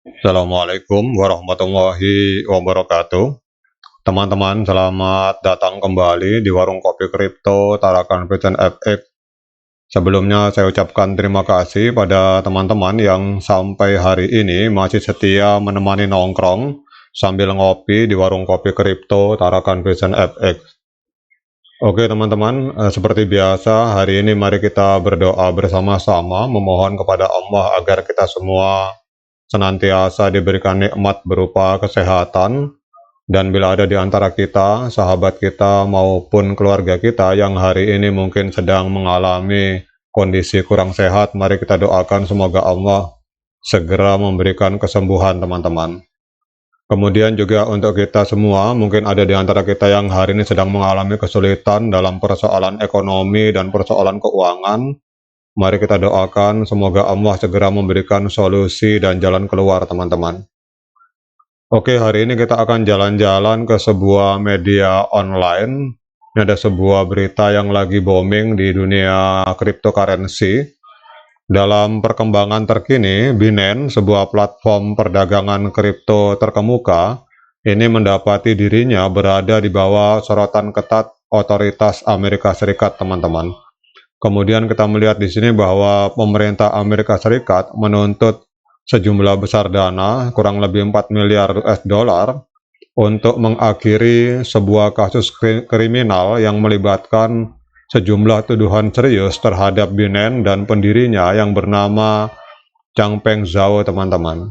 Assalamualaikum warahmatullahi wabarakatuh. Teman-teman, selamat datang kembali di Warung Kopi Kripto Tarakan Vision FX. Sebelumnya saya ucapkan terima kasih pada teman-teman yang sampai hari ini masih setia menemani nongkrong sambil ngopi di Warung Kopi Kripto Tarakan Vision FX. Oke teman-teman, seperti biasa hari ini mari kita berdoa bersama-sama memohon kepada Allah agar kita semua senantiasa diberikan nikmat berupa kesehatan, dan bila ada di antara kita, sahabat kita maupun keluarga kita yang hari ini mungkin sedang mengalami kondisi kurang sehat, mari kita doakan semoga Allah segera memberikan kesembuhan teman-teman. Kemudian juga untuk kita semua, mungkin ada di antara kita yang hari ini sedang mengalami kesulitan dalam persoalan ekonomi dan persoalan keuangan. Mari kita doakan semoga Allah segera memberikan solusi dan jalan keluar teman-teman. Oke, hari ini kita akan jalan-jalan ke sebuah media online. Ini ada sebuah berita yang lagi booming di dunia cryptocurrency. Dalam perkembangan terkini, Binance, sebuah platform perdagangan kripto terkemuka, ini mendapati dirinya berada di bawah sorotan ketat otoritas Amerika Serikat, teman-teman. Kemudian kita melihat di sini bahwa pemerintah Amerika Serikat menuntut sejumlah besar dana, kurang lebih 4 miliar US dollar, untuk mengakhiri sebuah kasus kriminal yang melibatkan sejumlah tuduhan serius terhadap Binance dan pendirinya yang bernama Changpeng Zhao, teman-teman.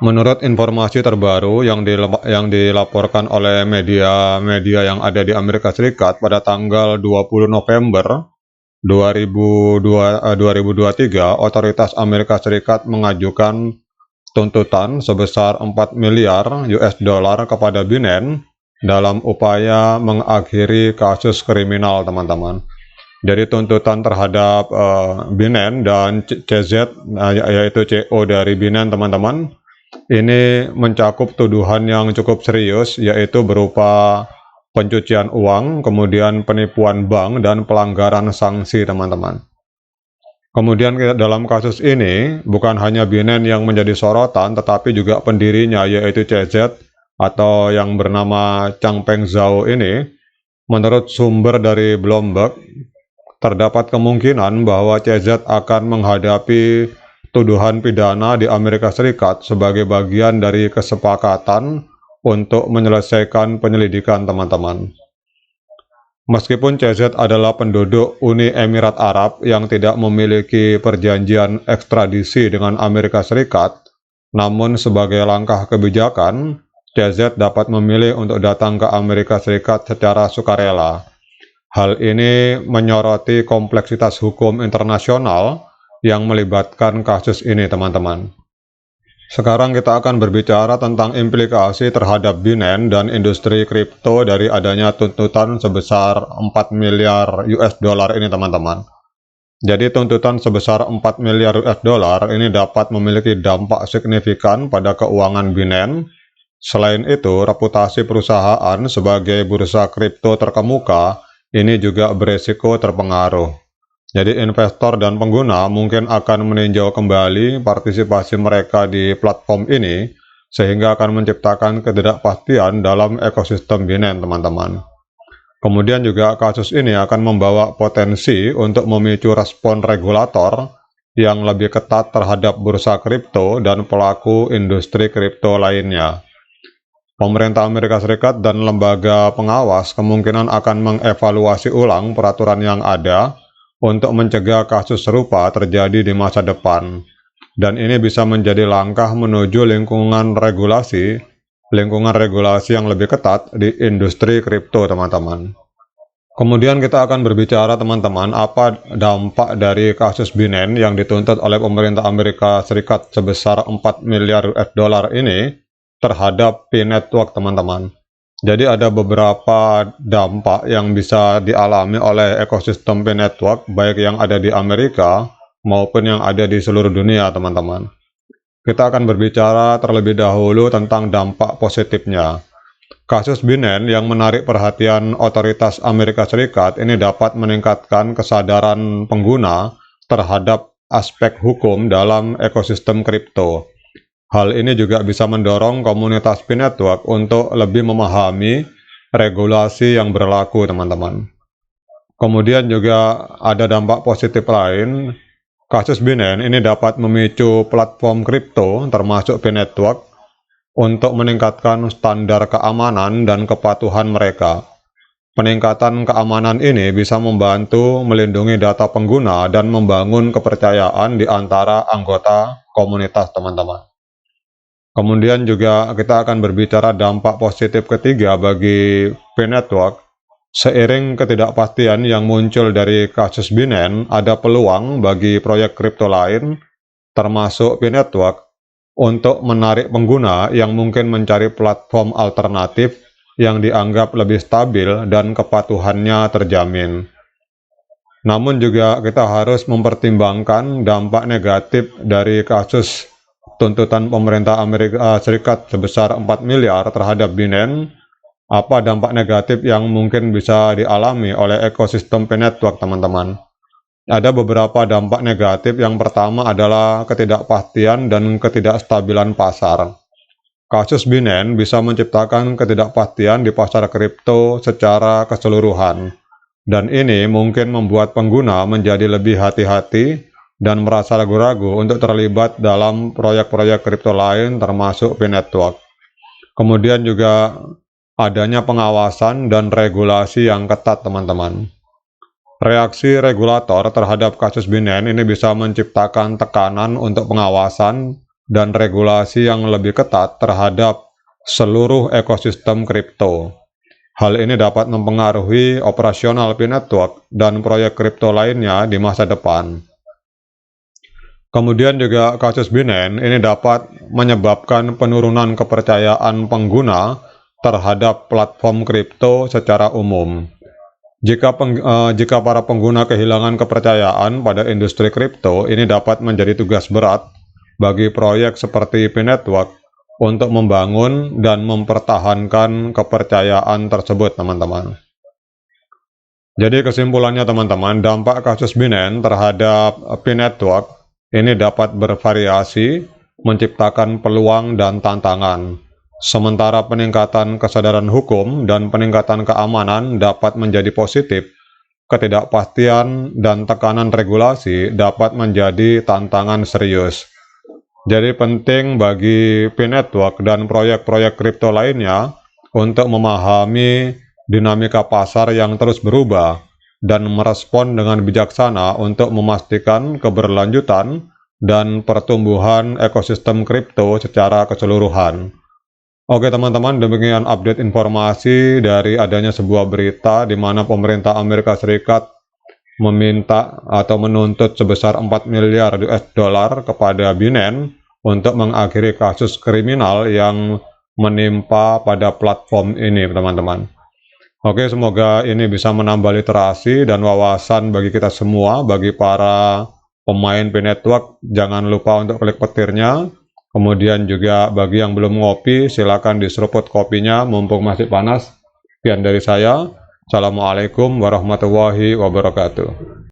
Menurut informasi terbaru yang dilaporkan oleh media-media yang ada di Amerika Serikat pada tanggal 20 November 2023, otoritas Amerika Serikat mengajukan tuntutan sebesar 4 miliar US dollar kepada Binance dalam upaya mengakhiri kasus kriminal, teman-teman. Jadi tuntutan terhadap Binance dan CZ, yaitu CO dari Binance, teman-teman, ini mencakup tuduhan yang cukup serius, yaitu berupa pencucian uang, kemudian penipuan bank, dan pelanggaran sanksi, teman-teman. Kemudian dalam kasus ini, bukan hanya Binance yang menjadi sorotan, tetapi juga pendirinya, yaitu CZ, atau yang bernama Changpeng Zhao ini. Menurut sumber dari Bloomberg, terdapat kemungkinan bahwa CZ akan menghadapi tuduhan pidana di Amerika Serikat sebagai bagian dari kesepakatan untuk menyelesaikan penyelidikan, teman-teman. Meskipun CZ adalah penduduk Uni Emirat Arab yang tidak memiliki perjanjian ekstradisi dengan Amerika Serikat, namun sebagai langkah kebijakan, CZ dapat memilih untuk datang ke Amerika Serikat secara sukarela. Hal ini menyoroti kompleksitas hukum internasional yang melibatkan kasus ini, teman-teman. Sekarang kita akan berbicara tentang implikasi terhadap Binance dan industri kripto dari adanya tuntutan sebesar 4 miliar US dollar ini, teman-teman. Jadi tuntutan sebesar 4 miliar US dollar ini dapat memiliki dampak signifikan pada keuangan Binance. Selain itu, reputasi perusahaan sebagai bursa kripto terkemuka ini juga beresiko terpengaruh. Jadi investor dan pengguna mungkin akan meninjau kembali partisipasi mereka di platform ini, sehingga akan menciptakan ketidakpastian dalam ekosistem Binance, teman-teman. Kemudian juga kasus ini akan membawa potensi untuk memicu respon regulator yang lebih ketat terhadap bursa kripto dan pelaku industri kripto lainnya. Pemerintah Amerika Serikat dan lembaga pengawas kemungkinan akan mengevaluasi ulang peraturan yang ada untuk mencegah kasus serupa terjadi di masa depan. Dan ini bisa menjadi langkah menuju lingkungan regulasi yang lebih ketat di industri kripto, teman-teman. Kemudian kita akan berbicara, teman-teman, apa dampak dari kasus Binance yang dituntut oleh pemerintah Amerika Serikat sebesar 4 miliar US dollar ini terhadap P-Network, teman-teman. Jadi ada beberapa dampak yang bisa dialami oleh ekosistem P-Network, baik yang ada di Amerika maupun yang ada di seluruh dunia, teman-teman. Kita akan berbicara terlebih dahulu tentang dampak positifnya. Kasus Binance yang menarik perhatian otoritas Amerika Serikat ini dapat meningkatkan kesadaran pengguna terhadap aspek hukum dalam ekosistem kripto. Hal ini juga bisa mendorong komunitas P-Network untuk lebih memahami regulasi yang berlaku, teman-teman. Kemudian juga ada dampak positif lain. Kasus Binance ini dapat memicu platform kripto termasuk P-Network untuk meningkatkan standar keamanan dan kepatuhan mereka. Peningkatan keamanan ini bisa membantu melindungi data pengguna dan membangun kepercayaan di antara anggota komunitas, teman-teman. Kemudian juga kita akan berbicara dampak positif ketiga bagi P-Network. Seiring ketidakpastian yang muncul dari kasus Binance, ada peluang bagi proyek kripto lain, termasuk P-Network, untuk menarik pengguna yang mungkin mencari platform alternatif yang dianggap lebih stabil dan kepatuhannya terjamin. Namun juga kita harus mempertimbangkan dampak negatif dari kasus tuntutan pemerintah Amerika Serikat sebesar 4 miliar terhadap Binance. Apa dampak negatif yang mungkin bisa dialami oleh ekosistem P-Network, teman-teman? Ada beberapa dampak negatif. Yang pertama adalah ketidakpastian dan ketidakstabilan pasar. Kasus Binance bisa menciptakan ketidakpastian di pasar kripto secara keseluruhan, dan ini mungkin membuat pengguna menjadi lebih hati-hati dan merasa ragu-ragu untuk terlibat dalam proyek-proyek kripto lain termasuk P-Network. Kemudian juga adanya pengawasan dan regulasi yang ketat, teman-teman. Reaksi regulator terhadap kasus Binance ini bisa menciptakan tekanan untuk pengawasan dan regulasi yang lebih ketat terhadap seluruh ekosistem kripto. Hal ini dapat mempengaruhi operasional P-Network dan proyek kripto lainnya di masa depan. Kemudian juga kasus Binance ini dapat menyebabkan penurunan kepercayaan pengguna terhadap platform kripto secara umum. Jika para pengguna kehilangan kepercayaan pada industri kripto, ini dapat menjadi tugas berat bagi proyek seperti P-Network untuk membangun dan mempertahankan kepercayaan tersebut, teman-teman. Jadi kesimpulannya, teman-teman, dampak kasus Binance terhadap P-Network ini dapat bervariasi, menciptakan peluang dan tantangan. Sementara peningkatan kesadaran hukum dan peningkatan keamanan dapat menjadi positif, ketidakpastian dan tekanan regulasi dapat menjadi tantangan serius. Jadi penting bagi P-Network dan proyek-proyek kripto lainnya untuk memahami dinamika pasar yang terus berubah dan merespon dengan bijaksana untuk memastikan keberlanjutan dan pertumbuhan ekosistem kripto secara keseluruhan. Oke, teman-teman, demikian update informasi dari adanya sebuah berita di mana pemerintah Amerika Serikat meminta atau menuntut sebesar 4 miliar US dollar kepada Binance untuk mengakhiri kasus kriminal yang menimpa pada platform ini, teman-teman. Oke, semoga ini bisa menambah literasi dan wawasan bagi kita semua, bagi para pemain P-Network. Jangan lupa untuk klik petirnya. Kemudian juga bagi yang belum ngopi, silakan diseruput kopinya mumpung masih panas. Sekian dari saya. Assalamualaikum warahmatullahi wabarakatuh.